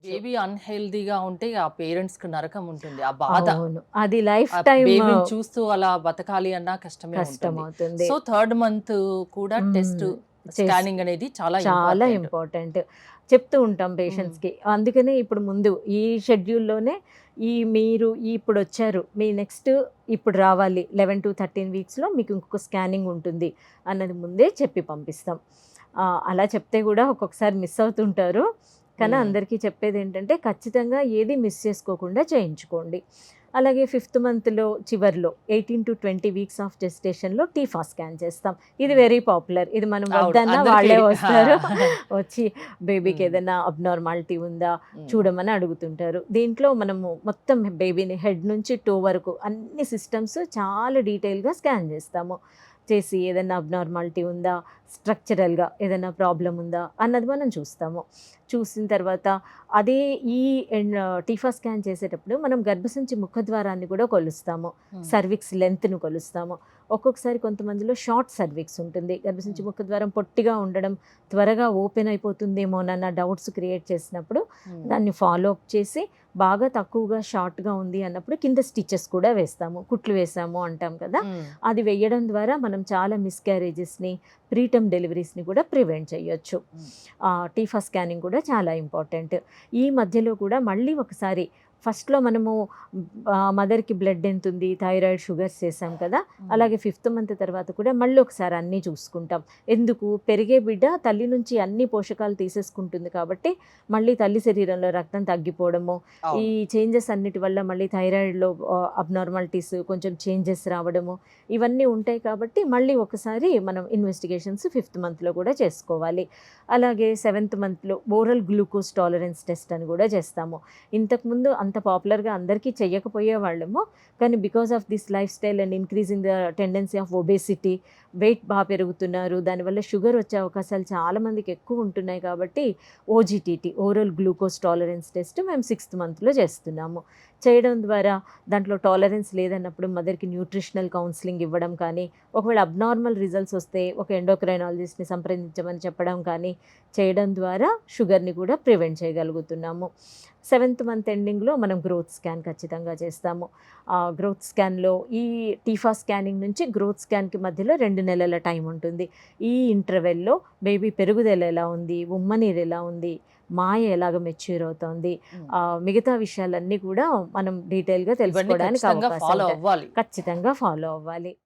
Baby అన్‌హెల్తీగా ఉంటే ఆ పేరెంట్స్‌కి నరకం ఉంటుంది. ఆ బాధ. అవును. అది లైఫ్ ఆ టైమ్ బేబీని చూస్తూ అలా బతకాలి అన్నా కష్టమే ఉంటుంది. కష్టమవుతుంది. సో, థర్డ్ మంత్ కూడా టెస్ట్ హ్మ్. చేస్ స్కానింగ్ అనేది చాలా చాలా ఇంపార్టెంట్. ఇంపార్టెంట్. చెప్తూ ఉంటాం హ్మ్. పేషెంట్స్‌కి. అందుకనే ఇప్పుడు ముందు ఈ షెడ్యూల్‌లోనే మీరు ఇప్పుడొచ్చారు. మీ నెక్స్ట్ ఇప్పుడు రావాలి. 11-13 వీక్స్‌లో మీకు ఇంకొక స్కానింగ్ ఉంటుంది అన్నది ముందే చెప్పి పంపిస్తాం. అలా చెప్తే గూడా ఒక్కొక్కసారి మిస్ అవుతుంటారు. కానీ హ్మ్. అందరికీ చెప్పేదేంటంటే ఖచ్చితంగా ఏది మిస్ చేసుకోకుండా చేయించుకోండి. అలాగే ఫిఫ్త్ మంత్‌లో చివర్లో 18-20 వీక్స్ ఆఫ్ జెస్టేషన్‌లో టీఫా స్కాన్ చేస్తాం. ఇది హ్మ్. Very popular. ఇది మనం అవును. వద్దన్నా అందరికి వాళ్ళే ఆ! వస్తారు. వచ్చి బేబీకి హ్మ్. ఏదైనా అబ్నార్మాలిటీ ఉందా హ్మ్. చూడమని అడుగుతుంటారు. దీంట్లో మనము మొత్తం బేబీని హెడ్ నుంచి టో వరకు అన్ని సిస్టమ్స్ చాలా డీటెయిల్‌గా స్కాన్ చేస్తాము. చేసి ఏదైనా అబ్నార్మాలిటీ ఉందా? స్ట్రక్చరల్‌గా ఏదైనా ప్రాబ్లమ్ ఉందా? అన్నది మనం చూస్తాము. చూసిన తర్వాత అదే ఈ టీఫా స్కాన్ చేసేటప్పుడు మనం గర్భసంచి ముఖద్వారాన్ని కూడా కొలుస్తాము. హ్మ్. సర్విక్స్ లెంగ్త్‌ను కొలుస్తాము. ఒక్కొక్కసారి కొంతమందిలో షార్ట్ సర్విక్స్ ఉంటుంది. గర్భసంచి హ్మ్. ముఖద్వారం పొట్టిగా ఉండడం, త్వరగా ఓపెన్ అయిపోతుందేమోనన్న డౌట్స్ క్రియేట్ చేసినప్పుడు హ్మ్. దాన్ని ఫాలో అప్ చేసి బాగా తక్కువగా షార్ట్‌గా ఉంది అన్నప్పుడు కింద స్టిచెస్ కూడా వేస్తాము. కుట్లు వేసాము అంటాం కదా! హ్మ్. అది వేయడం ద్వారా మనం చాలా మిస్‌క్యారేజెస్‌ని, ప్రీటర్మ్ డెలివరీస్‌ని కూడా ప్రివెంట్ చేయొచ్చు. హ్మ్. టీఫా స్కానింగ్ కూడా చాలా ఇంపార్టెంట్. ఈ మధ్యలో కూడా మళ్ళీ ఒకసారి ఫస్ట్‌లో మనము మదర్‌కి బ్లడ్ ఎంతుంది, థైరాయిడ్, షుగర్స్ చేసాం కదా! హ్మ్. అలాగే ఫిఫ్త్ మంత్ తర్వాత కూడా మళ్ళీ ఒకసారి అన్నీ చూసుకుంటాం. ఎందుకు? పెరిగే బిడ్డ తల్లి నుంచి అన్ని పోషకాలు తీసేసుకుంటుంది కాబట్టి, మళ్ళీ తల్లి శరీరంలో రక్తం తగ్గిపోవడము, ఈ అవును. చేంజెస్ అన్నిటి వల్ల మళ్ళీ థైరాయిడ్‌లో అబ్నార్మాలిటీస్ కొంచెం చేంజెస్ రావడము, ఇవన్నీ ఉంటాయి కాబట్టి మళ్ళీ ఒకసారి మనం ఇన్వెస్టిగేషన్స్ ఫిఫ్త్ మంత్‌లో కూడా చేసుకోవాలి. అలాగే సెవెంత్ మంత్‌లో ఓరల్ గ్లూకోజ్ టాలరెన్స్ టెస్ట్ అని కూడా చేస్తాము. ఇంతకుముందు అంత పాపులర్‌గా అందరికీ చెయ్యకపోయేవాళ్ళము. కానీ because of this life style and increase in the tendency of obesity, weight పెరుగుతున్నారు. దానివల్ల షుగర్ వచ్చే అవకాశాలు చాలా మందికి ఎక్కువ ఉంటున్నాయి కాబట్టి OGTT, oral glucose tolerance test మేము సిక్స్త్ మంత్‌లో చేస్తున్నాము. చేయడం ద్వారా దాంట్లో టాలరెన్స్ లేదన్నప్పుడు మదర్‌కి న్యూట్రిషనల్ కౌన్సెలింగ్ ఇవ్వడం కానీ, ఒకవేళ అబ్నార్మల్ రిజల్ట్స్ వస్తే ఒక ఎండోక్రైనాలజిస్ట్‌ని సంప్రదించమని చెప్పడం కానీ చేయడం ద్వారా షుగర్‌ని కూడా ప్రివెంట్ చేయగలుగుతున్నాము. సెవెంత్ మంత్ ఎండింగ్‌లో మనం గ్రోత్ స్కాన్ ఖచ్చితంగా చేస్తాము. గ్రోత్ స్కాన్‌లో ఈ టీఫా స్కానింగ్ నుంచి గ్రోత్ స్కాన్‌కి మధ్యలో 2 నెలల టైం ఉంటుంది. ఈ ఇంటర్వెల్‌లో బేబీ పెరుగుదల ఎలా ఉంది? ఉమ్మనీరు ఎలా ఉంది? మాయ ఎలాగ మెచ్యూర్ అవుతోంది? హ్మ్. మిగతా విషయాలన్నీ కూడా మనం డీటెయిల్‌గా ఇవన్నీ తెలుసుకోవడానికి ఖచ్చితంగా అవకాశం ఫాలో ఉంటాయి. అవ్వాలి. ఖచ్చితంగా ఫాలో అవ్వాలి.